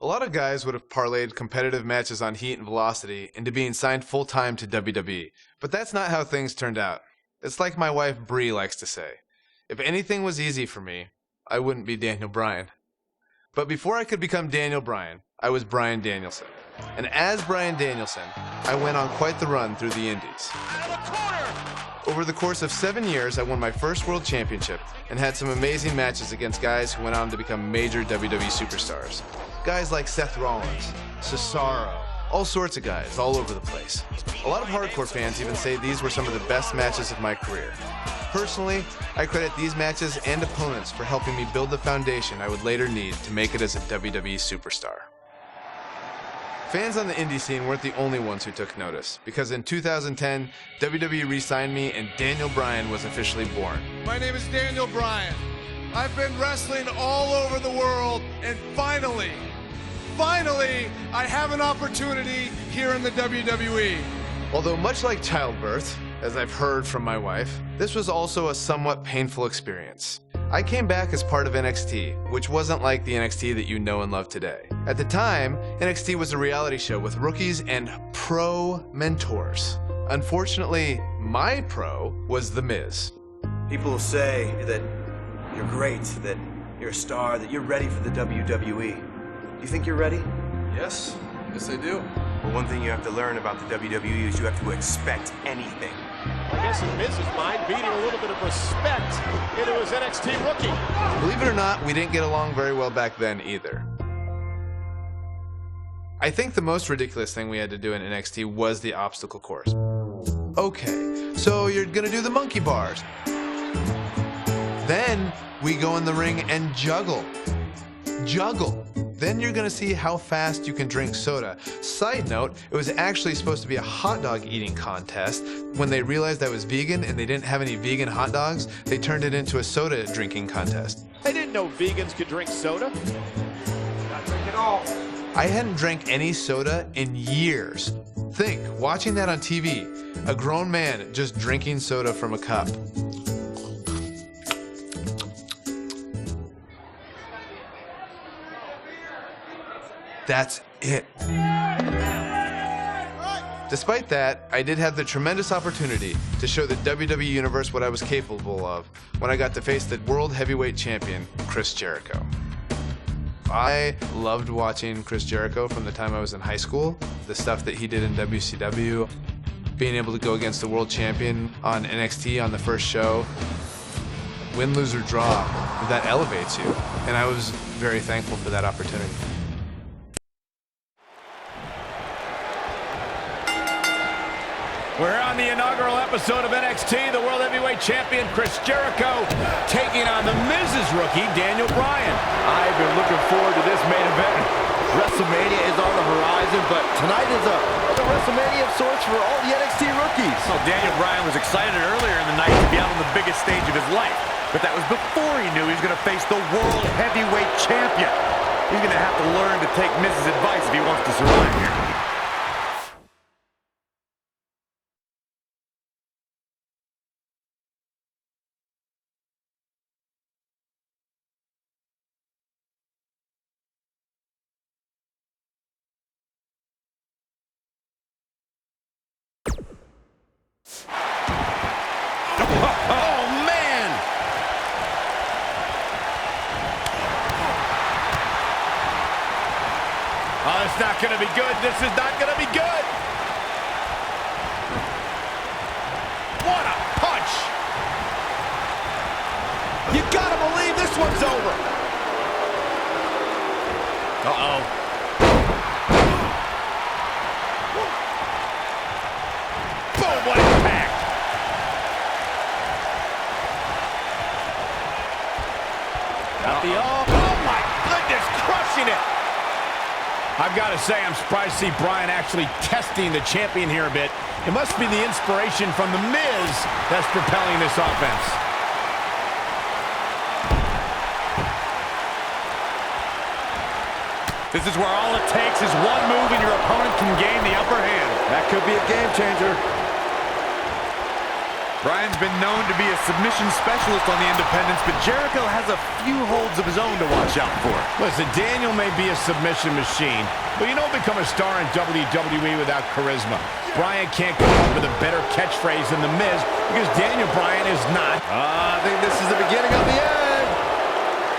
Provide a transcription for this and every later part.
A lot of guys would have parlayed competitive matches on heat and velocity into being signed full-time to WWE, but that's not how things turned out. It's like my wife Bree likes to say, if anything was easy for me, I wouldn't be Daniel Bryan. But before I could become Daniel Bryan, I was Bryan Danielson. And as Bryan Danielson, I went on quite the run through the indies. Over the course of 7 years, I won my first world championship and had some amazing matches against guys who went on to become major WWE superstars. Guys like Seth Rollins, Cesaro, all sorts of guys all over the place. A lot of hardcore fans even say these were some of the best matches of my career. Personally, I credit these matches and opponents for helping me build the foundation I would later need to make it as a WWE superstar. Fans on the indie scene weren't the only ones who took notice, because in 2010, WWE re-signed me and Daniel Bryan was officially born. My name is Daniel Bryan. I've been wrestling all over the world, and finally, I have an opportunity here in the WWE. Although much like childbirth, as I've heard from my wife, this was also a somewhat painful experience. I came back as part of NXT, which wasn't like the NXT that you know and love today. At the time, NXT was a reality show with rookies and pro mentors. Unfortunately, my pro was The Miz. People will say that you're great, that you're a star, that you're ready for the WWE. Do you think you're ready? Yes I do. Well, one thing you have to learn about the WWE is you have to expect anything. I guess in Miz's mind, beating a little bit of respect into his NXT rookie. Believe it or not, we didn't get along very well back then either. I think the most ridiculous thing we had to do in NXT was the obstacle course. Okay, so you're gonna do the monkey bars. Then we go in the ring and juggle. Then you're gonna see how fast you can drink soda. Side note, it was actually supposed to be a hot dog eating contest. When they realized I was vegan and they didn't have any vegan hot dogs, they turned it into a soda drinking contest. I didn't know vegans could drink soda. Not drink at all. I hadn't drank any soda in years. Think, watching that on TV, a grown man just drinking soda from a cup. That's it. Despite that, I did have the tremendous opportunity to show the WWE Universe what I was capable of when I got to face the World Heavyweight Champion, Chris Jericho. I loved watching Chris Jericho from the time I was in high school, the stuff that he did in WCW, being able to go against the World Champion on NXT on the first show. Win, lose, or draw, that elevates you, and I was very thankful for that opportunity. We're on the inaugural episode of NXT. The World Heavyweight Champion Chris Jericho taking on the Miz's rookie, Daniel Bryan. I've been looking forward to this main event. WrestleMania is on the horizon, but tonight is a WrestleMania of sorts for all the NXT rookies. Well, Daniel Bryan was excited earlier in the night to be out on the biggest stage of his life, but that was before he knew he was going to face the World Heavyweight Champion. He's going to have to learn to take Miz's advice if he wants to survive here. Oh, man! Oh, it's not going to be good. This is not going to be good. What a punch. You got to believe this one's over. Uh-oh. Boom, what impact. Got the oh my goodness, crushing it. I've got to say, I'm surprised to see Bryan actually testing the champion here a bit. It must be the inspiration from The Miz that's propelling this offense. This is where all it takes is one move and your opponent can gain the upper hand. That could be a game changer. Bryan's been known to be a submission specialist on the independents, but Jericho has a few holds of his own to watch out for. Listen, Daniel may be a submission machine, but you don't become a star in WWE without charisma. Bryan can't come up with a better catchphrase than The Miz because Daniel Bryan is not. I think this is the beginning of the end.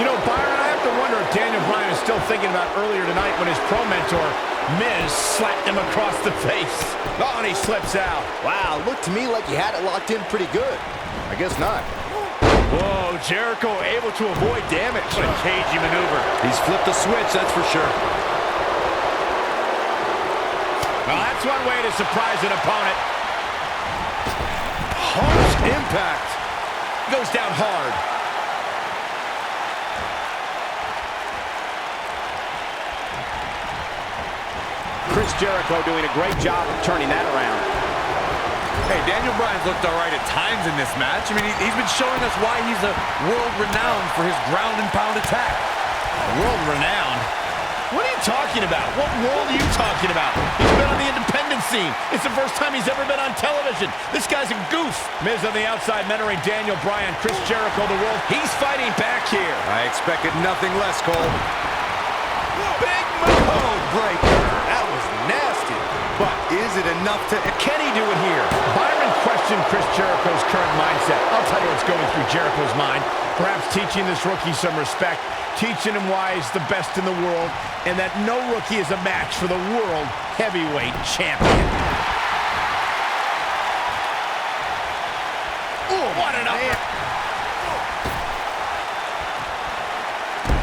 You know, Byron, I have to wonder if Daniel Bryan is still thinking about earlier tonight when his pro mentor, Miz, slapped him across the face. Oh, and he slips out. Wow, looked to me like he had it locked in pretty good. I guess not. Whoa, Jericho able to avoid damage. What a cagey maneuver. He's flipped the switch, that's for sure. Well, that's one way to surprise an opponent. Harsh impact. Goes down hard. Chris Jericho doing a great job of turning that around. Hey, Daniel Bryan's looked all right at times in this match. I mean, he's been showing us why he's a world-renowned for his ground and pound attack. World-renowned? What are you talking about? What world are you talking about? He's been on the independent scene. It's the first time he's ever been on television. This guy's a goof. Miz on the outside mentoring Daniel Bryan. Chris Jericho, the world. He's fighting back here. I expected nothing less, Cole. Big move. Code breaker. That was nasty. But is it enough to... Can he do it here? Byron questioned Chris Jericho's current mindset. I'll tell you what's going through Jericho's mind. Perhaps teaching this rookie some respect, teaching him why he's the best in the world, and that no rookie is a match for the world heavyweight champion. Oh, what an upper.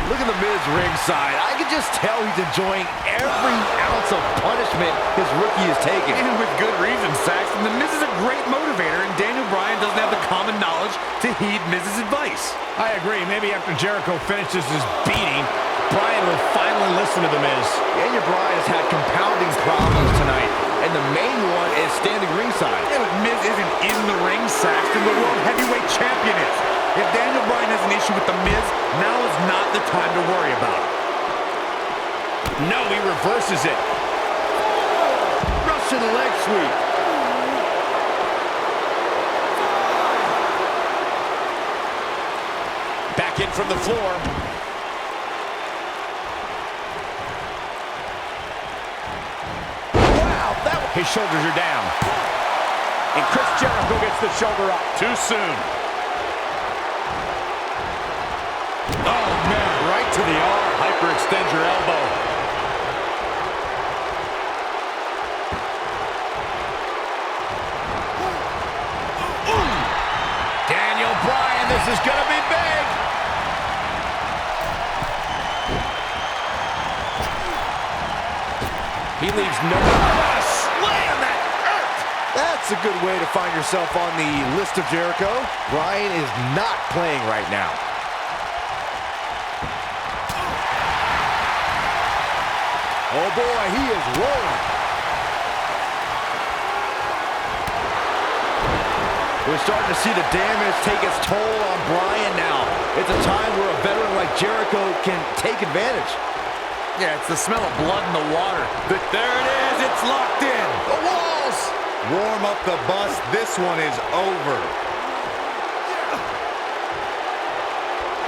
Look at the Miz ringside. I can just tell he's enjoying every ounce of punishment his rookie is taking. And with good reason, Saxton. The Miz is a great motivator, and Daniel Bryan doesn't have the common knowledge to heed Miz's advice. I agree. Maybe after Jericho finishes his beating, Bryan will finally listen to the Miz. Daniel Bryan has had compounding problems tonight, and the main one is standing ringside. Yeah, but Miz isn't in the ring, Saxton. The world heavyweight champion is. If Daniel Bryan has an issue with the Miz, now is not the time to worry about it. No, he reverses it. Russian leg sweep. Back in from the floor. Wow, his shoulders are down. And Chris Jericho gets the shoulder up. Too soon. Oh, man, right to the arm. Hyperextend your elbow. Daniel Bryan, this is going to be big. He leaves no slam that hurt. That's a good way to find yourself on the list of Jericho. Bryan is not playing right now. Oh boy, he is rolling. We're starting to see the damage take its toll on Bryan now. It's a time where a veteran like Jericho can take advantage. Yeah, it's the smell of blood in the water. But there it is, it's locked in. The walls! Warm up the bus, this one is over.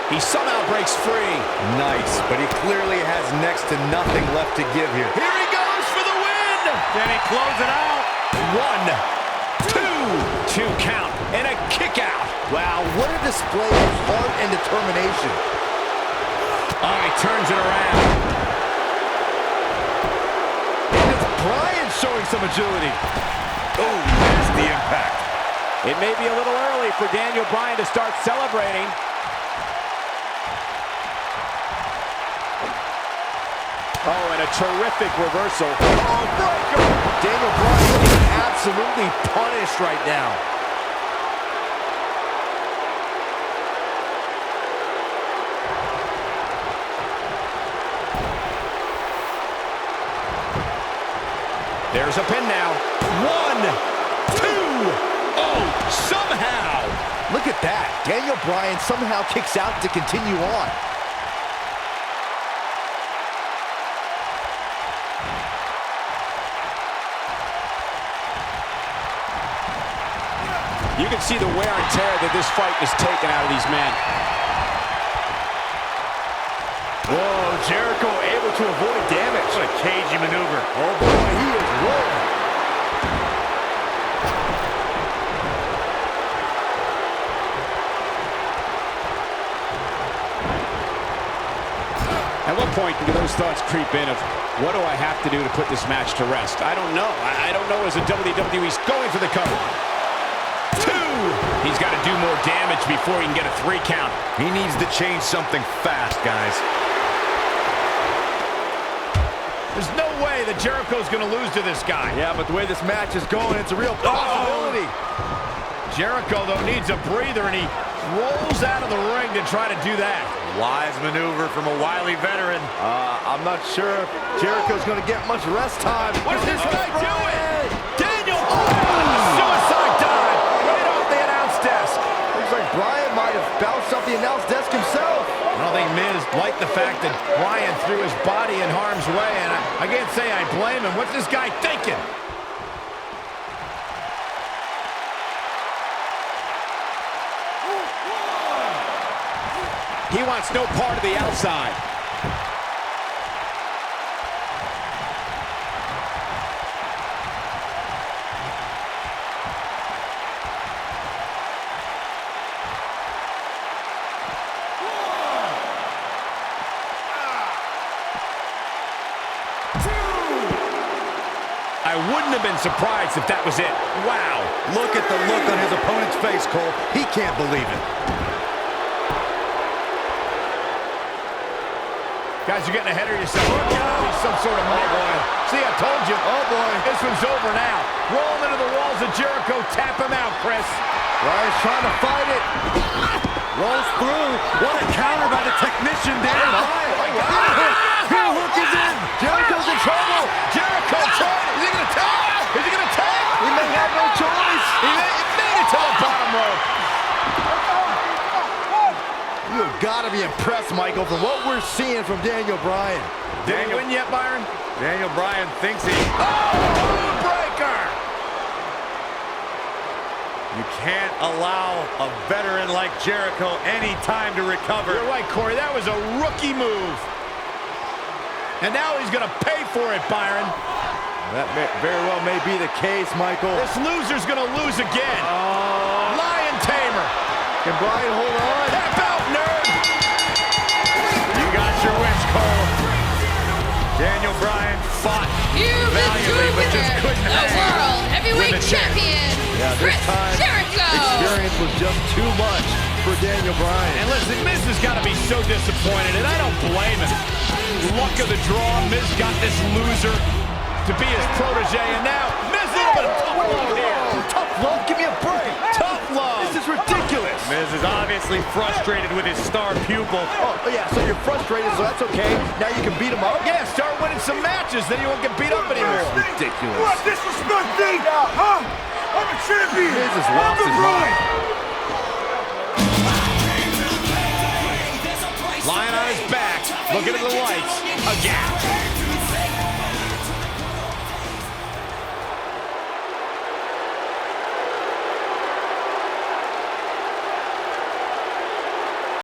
He somehow breaks free. Nice, but he clearly has next to nothing left to give here. Here he goes for the win! Can he close it out? 1, 2 count, and a kick out. Wow, what a display of heart and determination. Oh, he turns it around. And it's Bryan showing some agility. Oh, nasty impact. It may be a little early for Daniel Bryan to start celebrating. Oh, and a terrific reversal. Oh, breaker! Daniel Bryan is absolutely punished right now. There's a pin now. 1, 2. Oh, somehow. Look at that. Daniel Bryan somehow kicks out to continue on. You can see the wear and tear that this fight has taken out of these men. Whoa, Jericho able to avoid damage. What a cagey maneuver. Oh boy, he is rolling. At what point do those thoughts creep in of, what do I have to do to put this match to rest? I don't know. I don't know as the WWE's going for the cover. 2! He's got to do more damage before he can get a 3 count. He needs to change something fast, guys. There's no way that Jericho's going to lose to this guy. Yeah, but the way this match is going, it's a real possibility. Jericho, though, needs a breather, and he rolls out of the ring to try to do that. Wise maneuver from a wily veteran. I'm not sure if Jericho's going to get much rest time. What's this guy doing? Daniel Bryan! Suicide dive right off the announce desk. Looks like Bryan might have bounced off the announce desk himself. I don't think Miz liked the fact that Bryan threw his body in harm's way, and I can't say I blame him. What's this guy thinking? He wants no part of the outside. I wouldn't have been surprised if that was it. Wow. Look at the look on his opponent's face, Cole. He can't believe it. Guys, you're getting ahead of yourself. Look out. He's some sort of boy. See, I told you. Oh, boy. This one's over now. Rolling into the walls of Jericho. Tap him out, Chris. Bryan's trying to fight it. Rolls through. What a counter by the technician, Daniel Bryan. Heel hook is in. Jericho's in trouble. Jericho trying. Is he going to tap? Is he going to tap? He may have no choice. He made it to the bottom rope. You've got to be impressed, Michael, from what we're seeing from Daniel Bryan. Did he win yet, Byron? Daniel Bryan thinks he... Oh, breaker! You can't allow a veteran like Jericho any time to recover. You're right, Corey. That was a rookie move. And now he's going to pay for it, Byron. That very well may be the case, Michael. This loser's going to lose again. Lion Tamer. Can Bryan hold on? Tap out, nerd. You got your wish, Cole. Daniel Bryan fought valiantly, but just couldn't the hang World Heavyweight with the champ. Champion, Yeah, this Chris time, Jericho. experience was just too much for Daniel Bryan. And listen, Miz has got to be so disappointed, and I don't blame him. Luck of the draw, Miz got this loser to be his protege, and now Miz a little bit of tough love here. Tough love? Give me a break. Tough love. This is ridiculous. Miz is obviously frustrated with his star pupil. Oh, yeah, so you're frustrated, so that's okay. Now you can beat him up? Yeah, start winning some matches, then you won't get beat up anymore. Ridiculous. What disrespect me? Huh? I'm a champion. Miz has lost his mind. Lying on his back, looking at the lights again.